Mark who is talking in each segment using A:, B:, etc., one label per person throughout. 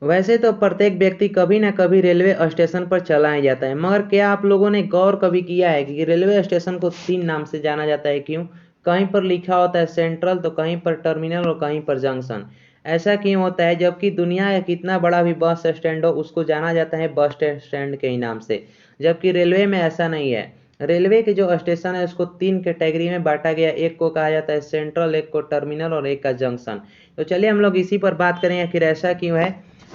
A: वैसे तो प्रत्येक व्यक्ति कभी ना कभी रेलवे स्टेशन पर चला ही जाता है, मगर क्या आप लोगों ने गौर कभी किया है कि रेलवे स्टेशन को तीन नाम से जाना जाता है? क्यों? कहीं पर लिखा होता है सेंट्रल, तो कहीं पर टर्मिनल और कहीं पर जंक्शन। ऐसा क्यों होता है? जबकि दुनिया का कितना बड़ा भी बस स्टैंड हो, उसको जाना जाता है बस स्टैंड के ही नाम से। जबकि रेलवे में ऐसा नहीं है। रेलवे के जो स्टेशन है उसको तीन कैटेगरी में बांटा गया, एक को कहा जाता है सेंट्रल, एक को टर्मिनल और एक का जंक्शन। तो चलिए हम लोग इसी पर बात करेंगे, आखिर ऐसा क्यों है।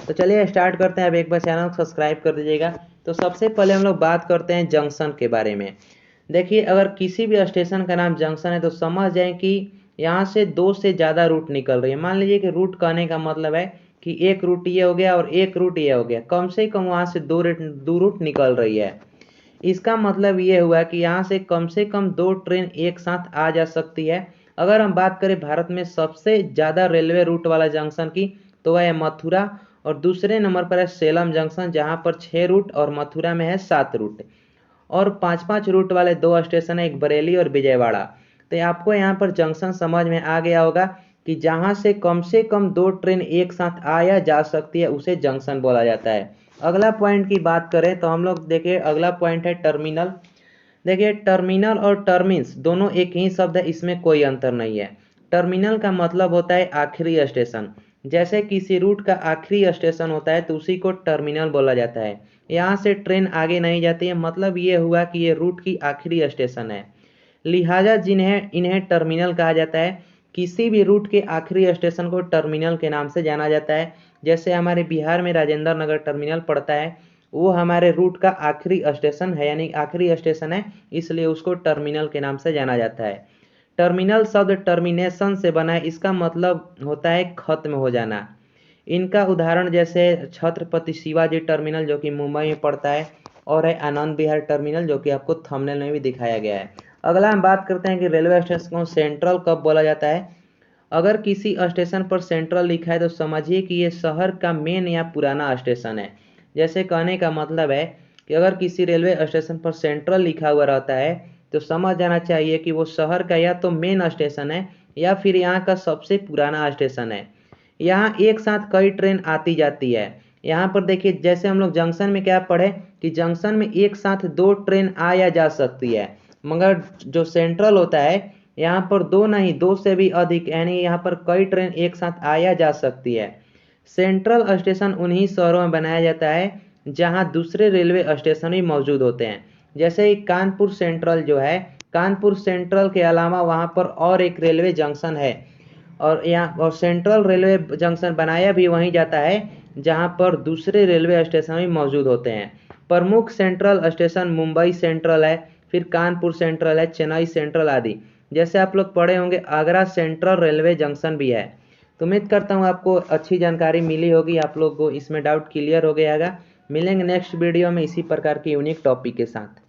A: तो चलिए स्टार्ट करते हैं। अब एक बार चैनल को सब्सक्राइब कर दीजिएगा। तो सबसे पहले हम लोग बात करते हैं जंक्शन के बारे में। देखिए, अगर किसी भी स्टेशन का नाम जंक्शन है तो समझ जाएं कि यहाँ से दो से ज़्यादा रूट निकल रही है। मान लीजिए कि रूट कहने का मतलब है कि एक रूट ये हो गया और एक रूट ये हो गया, कम से कम वहाँ से दो रूट निकल रही है। इसका मतलब ये हुआ कि यहाँ से कम दो ट्रेन एक साथ आ जा सकती है। अगर हम बात करें भारत में सबसे ज़्यादा रेलवे रूट वाला जंक्शन की, तो वह है मथुरा। और दूसरे नंबर पर है सेलम जंक्शन, जहाँ पर 6 रूट और मथुरा में है 7 रूट। और पाँच पाँच रूट वाले दो स्टेशन है, एक बरेली और विजयवाड़ा। तो आपको यहाँ पर जंक्शन समझ में आ गया होगा कि जहाँ से कम दो ट्रेन एक साथ आ या जा सकती है उसे जंक्शन बोला जाता है। अगला पॉइंट की बात करें तो हम लोग देखिए, अगला पॉइंट है टर्मिनल। देखिए, टर्मिनल और टर्मिन्स दोनों एक ही शब्द है, इसमें कोई अंतर नहीं है। टर्मिनल का मतलब होता है आखिरी स्टेशन। जैसे किसी रूट का आखिरी स्टेशन होता है तो उसी को टर्मिनल बोला जाता है। यहाँ से ट्रेन आगे नहीं जाती है, मतलब ये हुआ कि ये रूट की आखिरी स्टेशन है। लिहाजा जिन्हें इन्हें टर्मिनल कहा जाता है। किसी भी रूट के आखिरी स्टेशन को टर्मिनल के नाम से जाना जाता है। जैसे हमारे बिहार में राजेंद्र नगर टर्मिनल पड़ता है, वो हमारे रूट का आखिरी स्टेशन है, यानी आखिरी स्टेशन है, इसलिए उसको टर्मिनल के नाम से जाना जाता है। टर्मिनल शब्द टर्मिनेशन से बना है, इसका मतलब होता है खत्म हो जाना। इनका उदाहरण जैसे छत्रपति शिवाजी टर्मिनल जो कि मुंबई में पड़ता है, और है आनंद विहार टर्मिनल जो कि आपको थंबनेल में भी दिखाया गया है। अगला हम बात करते हैं कि रेलवे स्टेशन को सेंट्रल कब बोला जाता है। अगर किसी स्टेशन पर सेंट्रल लिखा है तो समझिए कि ये शहर का मेन या पुराना स्टेशन है। जैसे कहने का मतलब है कि अगर किसी रेलवे स्टेशन पर सेंट्रल लिखा हुआ रहता है तो समझ जाना चाहिए कि वो शहर का या तो मेन स्टेशन है या फिर यहाँ का सबसे पुराना स्टेशन है। यहाँ एक साथ कई ट्रेन आती जाती है। यहाँ पर देखिए, जैसे हम लोग जंक्शन में क्या पढ़े कि जंक्शन में एक साथ दो ट्रेन आ या जा सकती है, मगर जो सेंट्रल होता है यहाँ पर दो नहीं, दो से भी अधिक, यानी यहाँ पर कई ट्रेन एक साथ आया जा सकती है। सेंट्रल स्टेशन उन्हीं शहरों में बनाया जाता है जहाँ दूसरे रेलवे स्टेशन भी मौजूद होते हैं। जैसे ही कानपुर सेंट्रल जो है, कानपुर सेंट्रल के अलावा वहाँ पर और एक रेलवे जंक्शन है। और सेंट्रल रेलवे जंक्शन बनाया भी वहीं जाता है जहाँ पर दूसरे रेलवे स्टेशन भी मौजूद होते हैं। प्रमुख सेंट्रल स्टेशन मुंबई सेंट्रल है, फिर कानपुर सेंट्रल है, चेन्नई सेंट्रल आदि। जैसे आप लोग पढ़े होंगे आगरा सेंट्रल रेलवे जंक्शन भी है। तो उम्मीद करता हूँ आपको अच्छी जानकारी मिली होगी, आप लोग को इसमें डाउट क्लियर हो गया होगा। मिलेंगे नेक्स्ट वीडियो में इसी प्रकार के यूनिक टॉपिक के साथ।